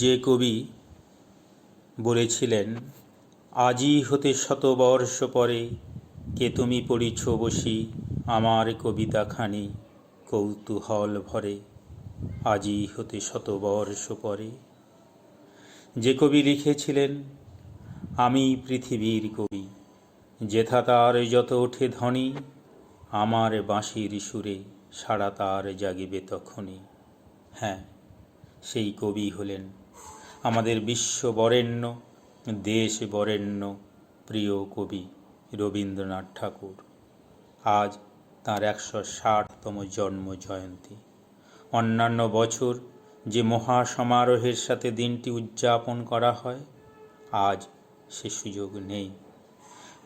যে কবি বলেছিলেন, আজই হতে শতবর্ষ পরে কে তুমি পড়িছ বসি আমার কবিতাখানি কৌতূহল ভরে। আজই হতে শতবর্ষ পরে। যে কবি লিখেছিলেন, আমি পৃথিবীর কবি, যেথা তার যত ওঠে ধ্বনি, আমার বাঁশির সুরে সারা তার জাগিবে তখনই। হ্যাঁ, সেই কবি হলেন আমাদের বিশ্ববরেণ্য, দেশ বরেণ্য প্রিয় কবি রবীন্দ্রনাথ ঠাকুর। আজ তাঁর ১৬০তম জন্ম জয়ন্তী। অন্যান্য বছর যে মহাসমারোহের সাথে দিনটি উদযাপন করা হয়, আজ সে সুযোগ নেই।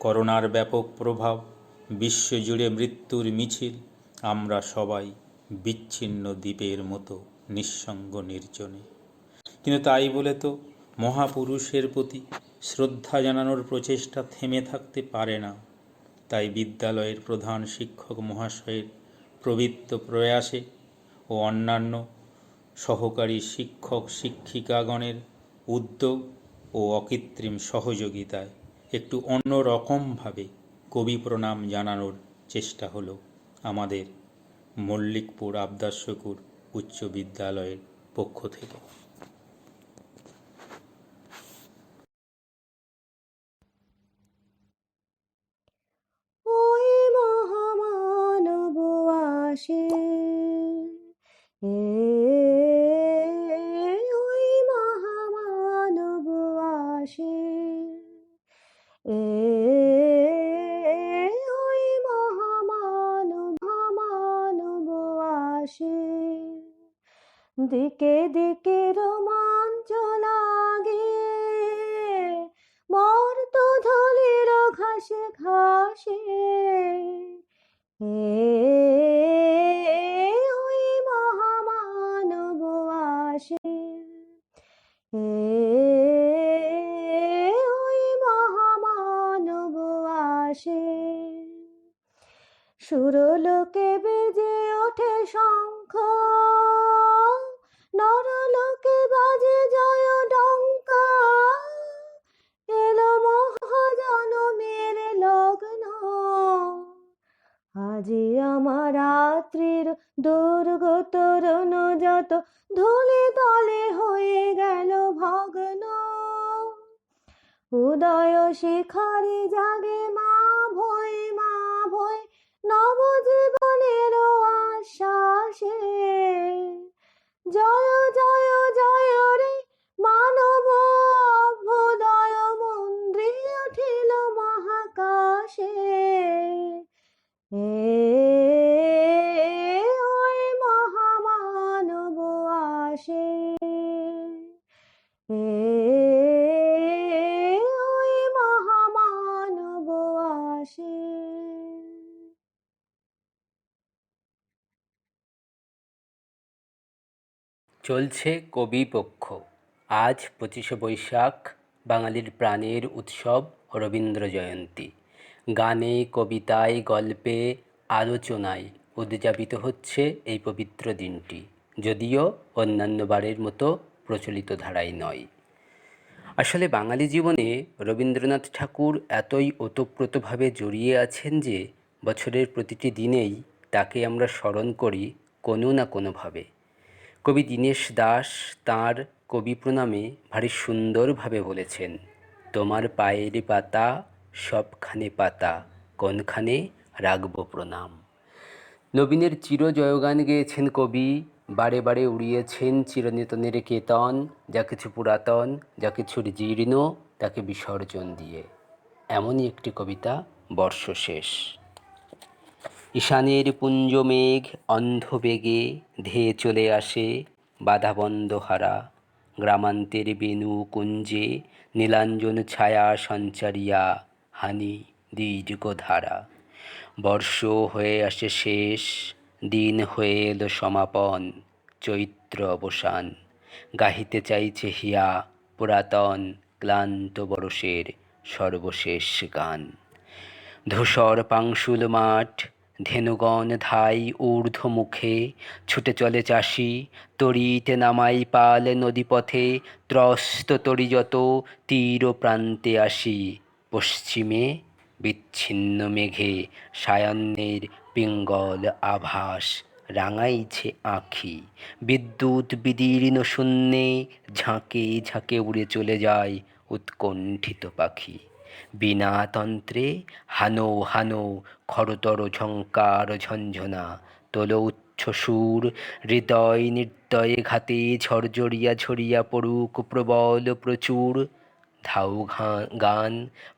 করোনার ব্যাপক প্রভাব, বিশ্বজুড়ে মৃত্যুর মিছিল, আমরা সবাই বিচ্ছিন্ন দ্বীপের মতো নিঃসঙ্গ নির্জনে। কিন্তু তাই বলে তো মহাপুরুষের প্রতি শ্রদ্ধা জানানোর প্রচেষ্টা থেমে থাকতে পারে না। তাই বিদ্যালয়ের প্রধান শিক্ষক মহাশয়ের প্রবৃত্ত প্রয়াসে ও অন্যান্য সহকারী শিক্ষক শিক্ষিকাগণের উদ্যোগ ও অকৃত্রিম সহযোগিতায় একটু অন্যরকমভাবে কবি প্রণাম জানানোর চেষ্টা হলো আমাদের মল্লিকপুর আবদারশকুর উচ্চ বিদ্যালয়ের পক্ষ থেকে। ওই মহামানব আসে, ওই মহামানব আসে, ওই মহামানব আসে। দিকে দিকে রোমাঞ্চ লাগে, মর্ত ধলির ঘাসে ঘাসে, ওই মহামানব আসে, ওই মহামানব আসে। সুরলোকে বেজে ওঠে শঙ্খ, নরলোকে বাজে জয় ডঙ্কা, এলো মহাজনমের লগ্ন। আজি আমার রাত্রির দুর্গ তরুণ যত ধুলি তলে হয়ে গেল ভগ্ন। উদয় শিখরে জাগে মা ভয়, নবজীবনের আশ্বাসে। জয় জয় জয় রে মানব অভ্যুদয়, মন্দ্রে উঠিল মহাকাশে। ওই মহামানব আসে, ওই মহামানব আসে। চলছে কবি পক্ষ। আজ ২৫শে বৈশাখ, বাঙালির প্রাণের উৎসব রবীন্দ্র জয়ন্তী। গানে, কবিতায়, গল্পে, আলোচনায় উদযাপিত হচ্ছে এই পবিত্র দিনটি, যদিও অন্যান্য বারের মতো প্রচলিত ধারায় নয়। আসলে বাঙালি জীবনে রবীন্দ্রনাথ ঠাকুর এতই ওতপ্রোতভাবে জড়িয়ে আছেন যে বছরের প্রতিটি দিনেই তাকে আমরা স্মরণ করি কোনো না কোনোভাবে। কবি দীনেশ দাস তাঁর কবি প্রণামে ভারী সুন্দরভাবে বলেছেন, তোমার পায়ের পাতা সবখানে পাতা, কোনখানে রাখব প্রণাম। নবীনের চিরজয়গান গেয়েছেন কবি, বারে বারে উড়িয়েছেন চিরনিতনের কেতন, যা কিছু পুরাতন, যা কিছুর জীর্ণ, তাকে বিসর্জন দিয়ে। এমনই একটি কবিতা বর্ষশেষ। ঈশানের পুঞ্জ মেঘ অন্ধবেগে ধেয়ে চলে আসে, বাধাবন্ধ হারা গ্রামান্তের বেণু কুঞ্জে, নীলাঞ্জন ছায়া সঞ্চারিয়া হানি দীর্ঘধারা। বর্ষ হয়ে আসে শেষ, দিন হয়ে এলো সমাপন, চৈত্র অবসান। গাহিতে চাইছে হিয়া পুরাতন ক্লান্ত বরষের সর্বশেষ গান। ধূসর পাংশুল মাঠ, ধেনুগণ ধাই ঊর্ধ্বমুখে, ছুটে চলে চাষি, তড়িতে নামাই পাল নদীপথে, ত্রস্ত তরি যত তীর প্রান্তে আসি। পশ্চিমে বিচ্ছিন্ন মেঘে সায়াহ্নের পিঙ্গল আভাস রাঙাইছে আঁখি, বিদ্যুৎ বিদীর্ণ শূন্যে ঝাঁকে ঝাঁকে উড়ে চলে যায় উৎকণ্ঠিত পাখি। বীণাতন্ত্রে হানো হানো খরতর ঝঙ্কার ঝঞ্ঝনা, তোল উচ্চ সুর, হৃদয় নির্দয়ে ঘাতে ঝরঝরিয়া ঝরিয়া পড়ুক প্রবল প্রচুর। ধাউ গান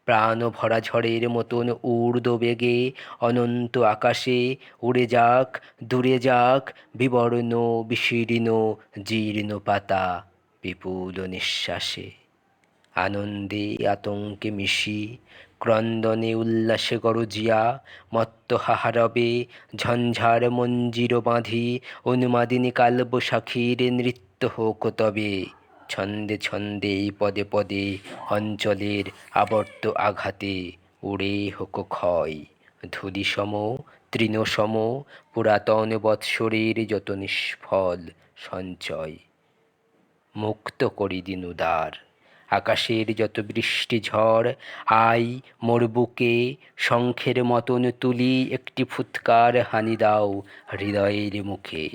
প্রাণ ভরা ঝড়ের মতন ঊর্ধ্ব বেগে অনন্ত আকাশে উড়ে যাক, দূরে যাক, বিবর্ণ বিশীর্ণ জীর্ণ পাতা বিপুল নিঃশ্বাসে। আনন্দে আতঙ্কে মিশি, ক্রন্দনে উল্লাসে গরজিয়া, মত্ত হাহারবে ঝঞ্ঝার মঞ্জির বাঁধি, উন্মাদিনী কালবৈশাখীর নৃত্য হোক তবে। ছন্দে ছন্দে পদে পদে অঞ্চলের আবর্ত আঘাতে উড়ে হোক ক্ষয়, ধূলিসম তৃণসম পুরাতন বৎসরের যত নিষ্ফল সঞ্চয়। মুক্ত করি দিন উদার আকাশের যত বৃষ্টি ঝড়, আই মোর বুকে শঙ্খের মতন তুলি একটি ফুৎকার হানি দাও হৃদয়ের মুখে।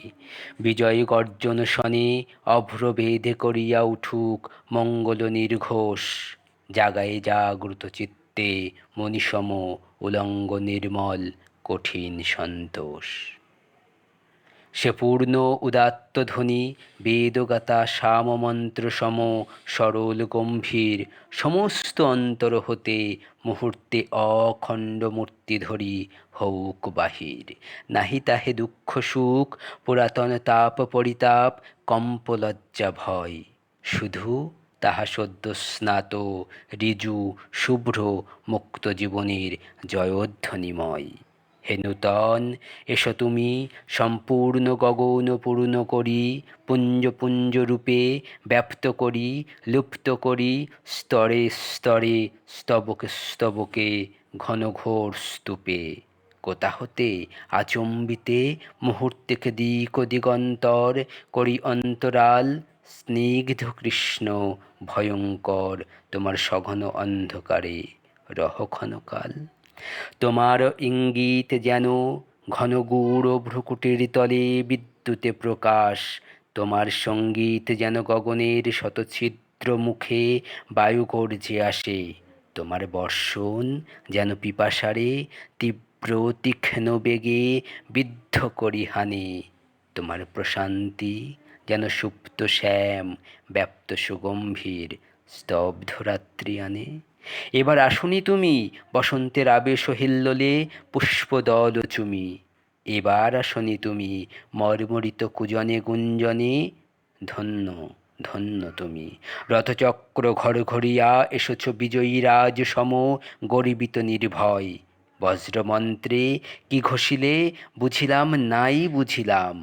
বিজয় গর্জন শনে অভ্র ভেদে করিয়া উঠুক মঙ্গল নির্ঘোষ, জাগায় জাগ্রত চিত্তে মণিসম উলঙ্গ নির্মল কঠিন সন্তোষ। সে পূর্ণ উদাত্ত ধ্বনি বেদগাতা সামমন্ত্র সম সরল গম্ভীর, সমস্ত অন্তর হতে মুহূর্তে অখণ্ড মূর্তি ধরি হউক বাহির। নাহি তাহে দুঃখ সুখ পুরাতন তাপ পরিতাপ কম্প লজ্জা ভয়, শুধু তাহা সদ্য স্নাত ঋজু শুভ্র মুক্ত জীবনের জয়ধ্বনিময়। হে নূতন, এসো তুমি সম্পূর্ণ গগন পূর্ণ করি, পুঞ্জ পুঞ্জ রূপে ব্যাপ্ত করি, লুপ্ত করি স্তরে স্তরে, স্তবকে স্তবকে ঘনঘোর স্তূপে। কোথা হতে আচম্বিতে মুহূর্তেকে দিক দিগন্তর করি অন্তরাল, স্নিগ্ধ কৃষ্ণ ভয়ঙ্কর তোমার সঘন অন্ধকারে রহ ক্ষণকাল। তোমার ইঙ্গিত যেন ঘন গূঢ় ভ্রুকুটির তলে বিদ্যুতে প্রকাশ, তোমার সঙ্গীত যেন গগনের শতছিদ্র মুখে বায়ু গর্জে আসে, তোমার বর্ষণ যেন পিপাসারে তীব্র তীক্ষ্ণ বেগে বিদ্ধ করি হানে, তোমার প্রশান্তি যেন সুপ্ত শ্যাম ব্যাপ্ত সুগম্ভীর স্তব্ধ রাত্রি আনে। এবার আসুনি তুমি বসন্তের আবেশ হিল্লোলে পুষ্পদল চুমি, এবার আসনি তুমি মর্মরিত কুজনে গুঞ্জনে, ধন্য ধন্য তুমি রথচক্র ঘর ঘরিয়া এসেছ বিজয়ী রাজ সম গর্বিত নির্ভয়। বজ্রমন্ত্রে কি ঘোষিলে বুঝিলাম নাই বুঝিলাম,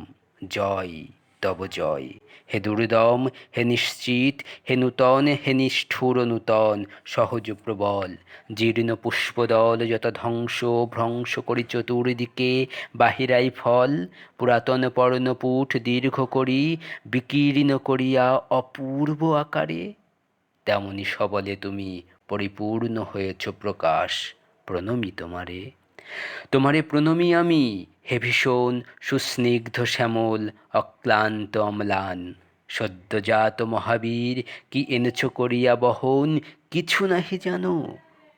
জয় তব জয় হে দুর্দম হে নিশ্চিত হে নূতন হে নিষ্ঠুর নূতন সহজ প্রবল। জীর্ণ পুষ্পদল যত ধ্বংস ভ্রংশ করি চতুর্দিকে বাহিরাই ফল, পুরাতন পর্ণপুঠ দীর্ঘ করি বিকীর্ণ করিয়া অপূর্ব আকারে, তেমনি সবলে তুমি পরিপূর্ণ হয়েছ প্রকাশ। প্রণমি তোমারে, তোমারে প্রণমি আমি হে ভীষণ সুস্নিগ্ধ শ্যামল অক্লান্ত অম্লান। সদ্যজাত মহাবীর কি এনেছ করিয়া বহন কিছু নাহি জানো,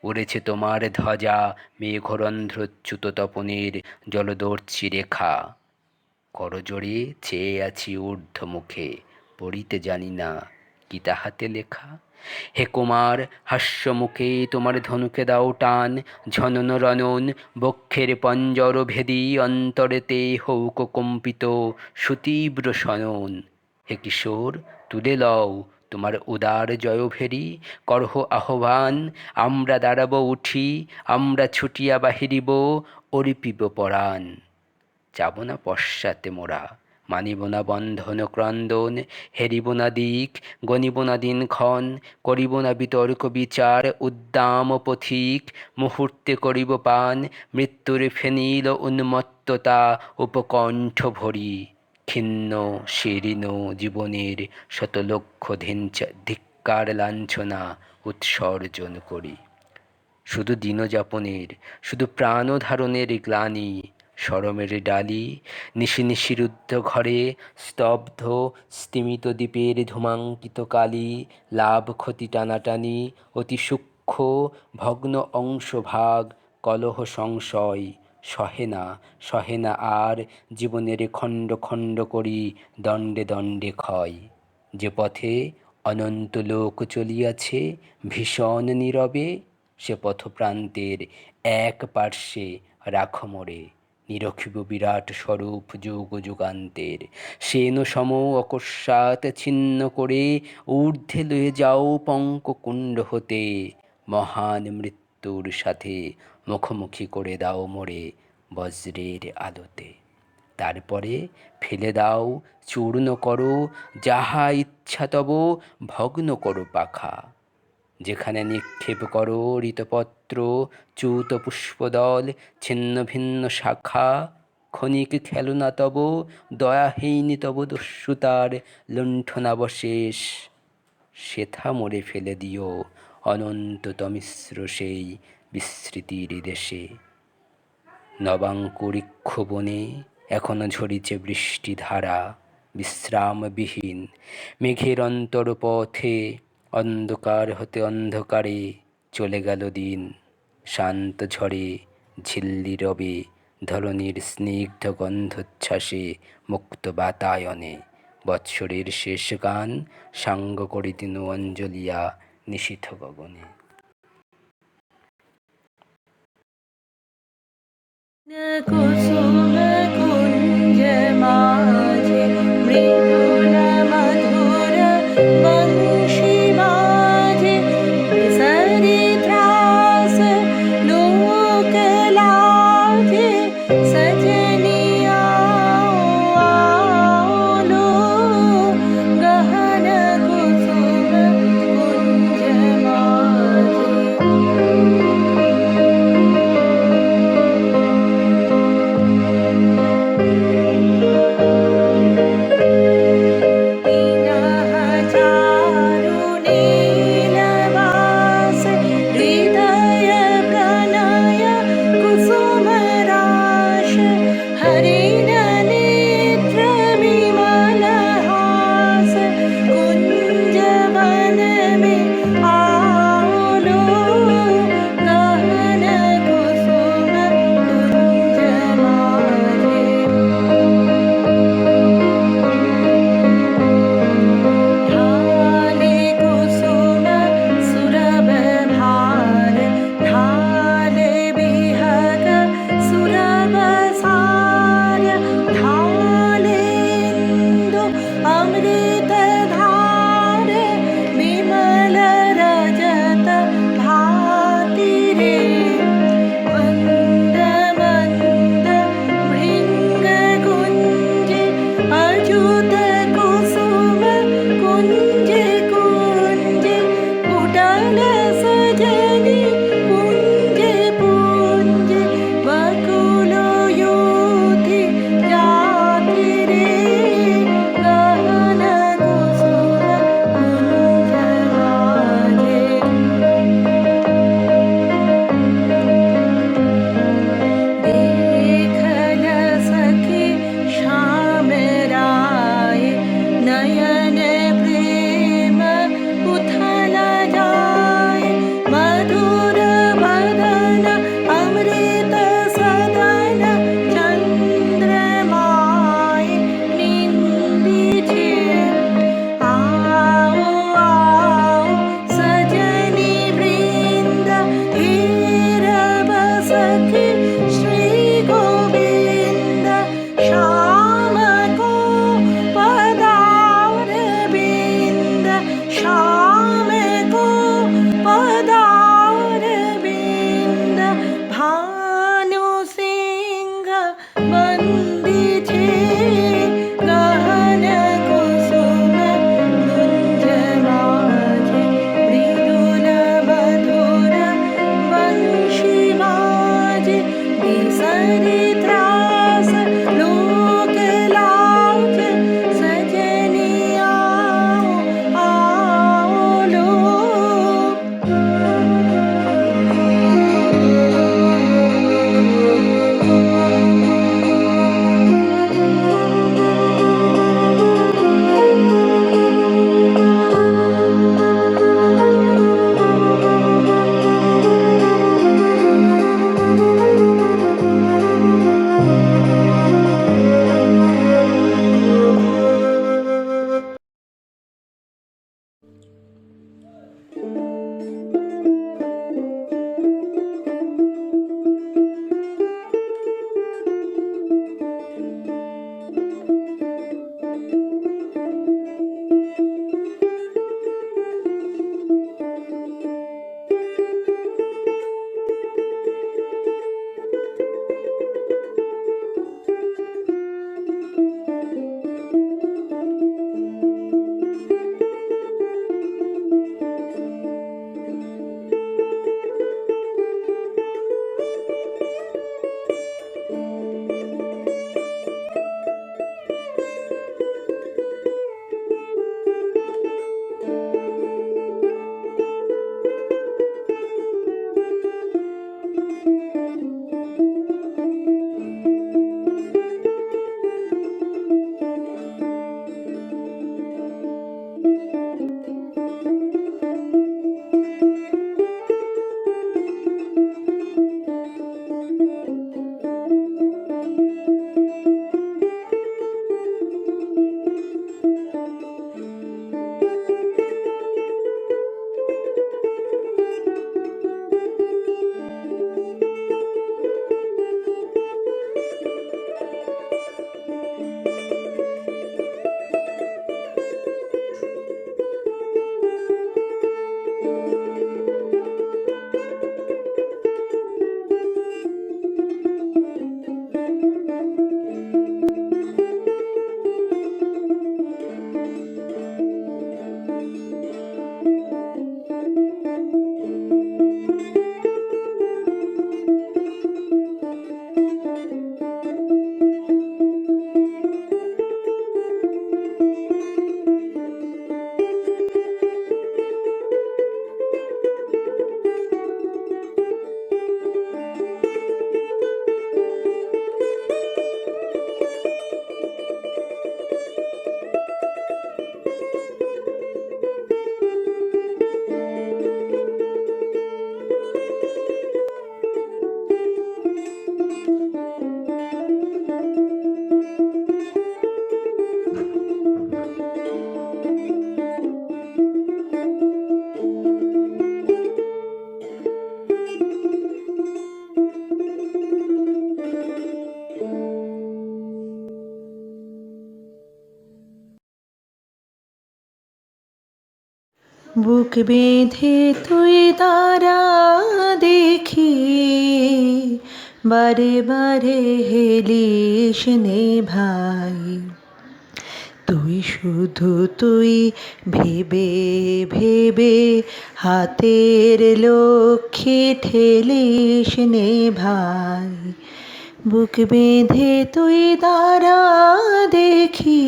উড়েছে তোমার ধ্বজা মেঘরন্ধ্রচ্যুত তপনের জলদর্শী রেখা। করজোড়ে চেয়ে আছি ঊর্ধ্বমুখে, পড়িতে জানি না কি তাহাতে লেখা। হে কুমার হাস্যমুখে তোমার ধনুকে দাও টান, ঝনন রণন বক্ষের পঞ্জর ভেদি অন্তরেতে হৌক কম্পিত সুতীব্র শনন। হে কিশোর তুলে লও তোমার উদার জয়ভেরি, করহ আহ্বান আমরা দাঁড়াব উঠি, আমরা ছুটিয়া বাহিরিব অর্পিব পরাণ। যাব না পশ্চাতে মোরা মানিব না বন্ধন ক্রন্দন, হেরিব না দিক, গণিব না দিনক্ষণ, করিব না বিতর্ক বিচার, উদ্দাম পথিক, মুহূর্তে করিব পান, মৃত্যুর ফেনিল উন্মত্ততা উপকণ্ঠ ভরি, ক্ষীণ শীর্ণ জীবনের শতলক্ষ ধিক্কার লাঞ্ছনা উৎসর্জন করি। শুধু দিনযাপনের, শুধু প্রাণধারণের গ্লানি, শরমের ডালি, নিশি নিশি রুদ্ধ ঘরে, স্তব্ধ স্তিমিত দ্বীপের ধূমাঙ্কিত কালি, লাভ ক্ষতি টানাটানি, অতি সূক্ষ্ম ভগ্ন অংশভাগ, কলহ সংশয়, সহে না আর জীবনের খণ্ড খণ্ড করি দণ্ডে দণ্ডে ক্ষয়। যে পথে অনন্ত লোক চলিয়াছে ভীষণ নীরবে, সে পথপ্রান্তের এক পার্শ্বে রাখ মোরে, নিরখিব বিরাট স্বরূপ যুগ যুগান্তের, সেন সম অকস্মাৎ ছিন্ন করে ঊর্ধ্বে লয়ে যাও পঙ্ককুণ্ড হতে, মহান মৃত্যুর সাথে মুখোমুখি করে দাও মোরে বজ্রের আলোতে। তারপরে ফেলে দাও, চূর্ণ করো, যাহা ইচ্ছা তব ভগ্ন করো পাখা, যেখানে নিক্ষেপ করো ঋতপত্র, চ্যুত পুষ্পদল, ছিন্ন ভিন্ন শাখা, ক্ষণিক খেলনা তব, দয়াহীন তব দস্যুতার লুণ্ঠনাবশেষ, সেথা মোরে ফেলে দিও অনন্ততমিশ্র সেই বিস্মৃতির দেশে। নবাঙ্কুরিক্ষ বনে এখনো ঝরিছে বৃষ্টিধারা, বিশ্রামবিহীন মেঘের অন্তরপথে, অন্ধকার হতে অন্ধকারে চলে গেল দিন, শান্ত ঝড়ে ঝিল্লি রবে ধরণীর স্নিগ্ধ গন্ধোচ্ছ্বাসে, মুক্ত বাতায়নে বৎসরের শেষ গান সাঙ্গ করে দিন অঞ্জলিয়া নিশীথ গগনে। कुसुम कुंज माझे मृदुल मधुर बंशी बाजे, विसरी त्रास लोक लाजे, सजनिया आलो गहन कुसुम कुंज माझे। বুক বেঁধে তুই তারা দেখি, বারে বারে হেলিস নে ভাই। তুই শুধু তুই ভেবে ভেবে হাতের লক্ষ্যে ঠেলিস নে ভাই। বুক বেঁধে তুই তারা দেখি,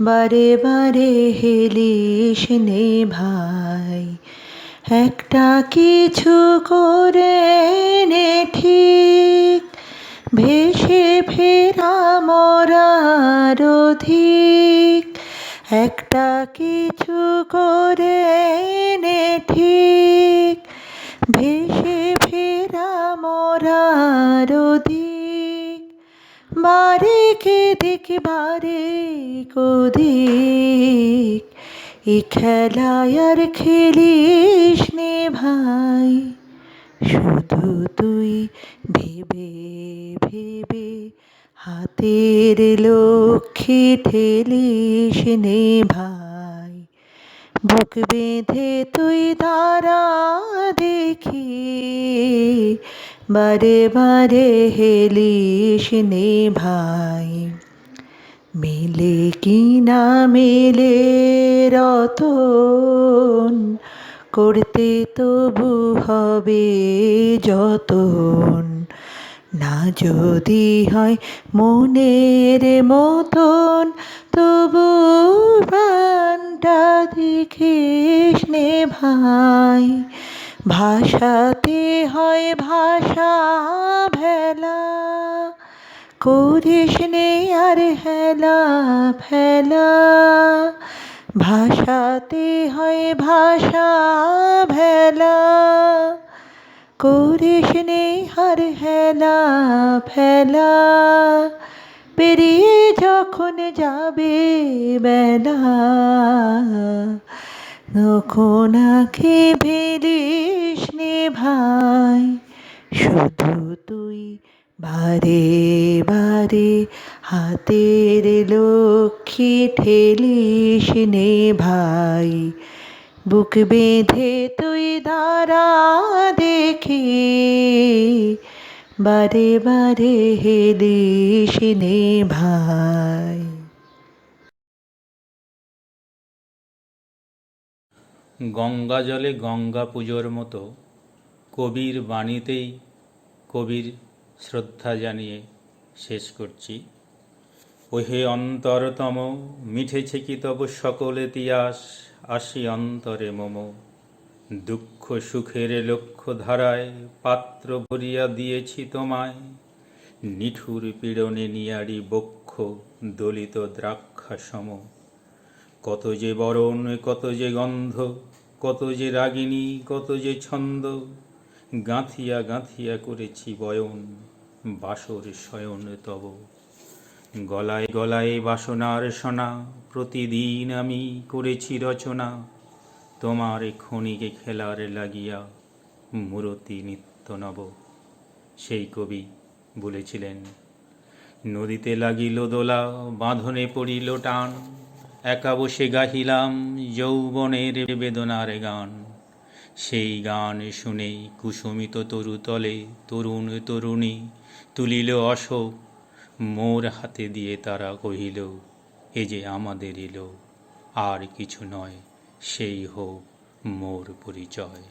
বারে বারে হেলিস নে ভাই। একটা কিছু করে নে ঠিক, ভেসে ফেরা মরার অধিক। একটা কিছু করে নে ঠিক, ভেসে ফেরা মরার অধিক। বারে কেদিক বারে কদিক, এ খেলায় আর খেলিস নে ভাই। শুধু তুই ভেবে ভেবে হাতের লক্ষ্যে ঠেলিস নে ভাই। বুক বেঁধে তুই তারা দেখি, বারে বারে হেলিস নে ভাই। মেলে কি না মেলে রতন, করতে তবু হবে যতন। না যদি হয় মনের মতন, তবু প্রাণটা দেখিস নে ভাই। ভাষাতে হয় ভাষা ভেলা, করিস নে আর হেলা ফেলা। ভাষাতে হয় ভাষা ভেলা, করিস নে আর হেলা ফেলা। পেরিয়ে যখন যাবে বেলা, তখন আঁখে ভেলিস নে ভাই। শুধু তুই বারে বারে হাতের লক্ষ্যে ঠেলিস নে ভাই। বুক বেঁধে তুই দাঁড়া দেখি, বারে বারে হেলিস নে ভাই। গঙ্গা জলে গঙ্গা পুজোর মতো কবির বাণীতেই কবির শ্রদ্ধা জানিয়ে শেষ করছি। ওহে অন্তরতম, মিঠেছে কি তব সকল ইতিহাস, আসি অন্তরে মম। দুঃখ সুখের লক্ষ্য ধারায় পাত্র ভরিয়া দিয়েছি তোমায়। নিঠুর পীড়নে নিয়ারি বক্ষ দলিত দ্রাক্ষা সম। কত যে বরণ, কত যে গন্ধ, কত যে রাগিনী, কত যে ছন্দ, গাঁথিয়া গাঁথিয়া করেছি বয়ন, বাসর শয়ন তব। গলায় গলায় বাসনার সোনা, প্রতিদিন আমি করেছি রচনা। তোমার ক্ষণিকে খেলার লাগিয়া মূরতি নিত্য নব। সেই কবি বলেছিলেন, নদীতে লাগিল দোলা, বাঁধনে পড়িল টান। একা বসে গাহিলাম যৌবনের বেদনার গান। সেই গান শুনেই কুসুমিত তরুতলে তরুণ তরুণী তুলিল অশোক। মোর হাতে দিয়ে তারা কহিল, এ যে আমাদের এলো, আর কিছু নয়, সেই হোক মোর পরিচয়।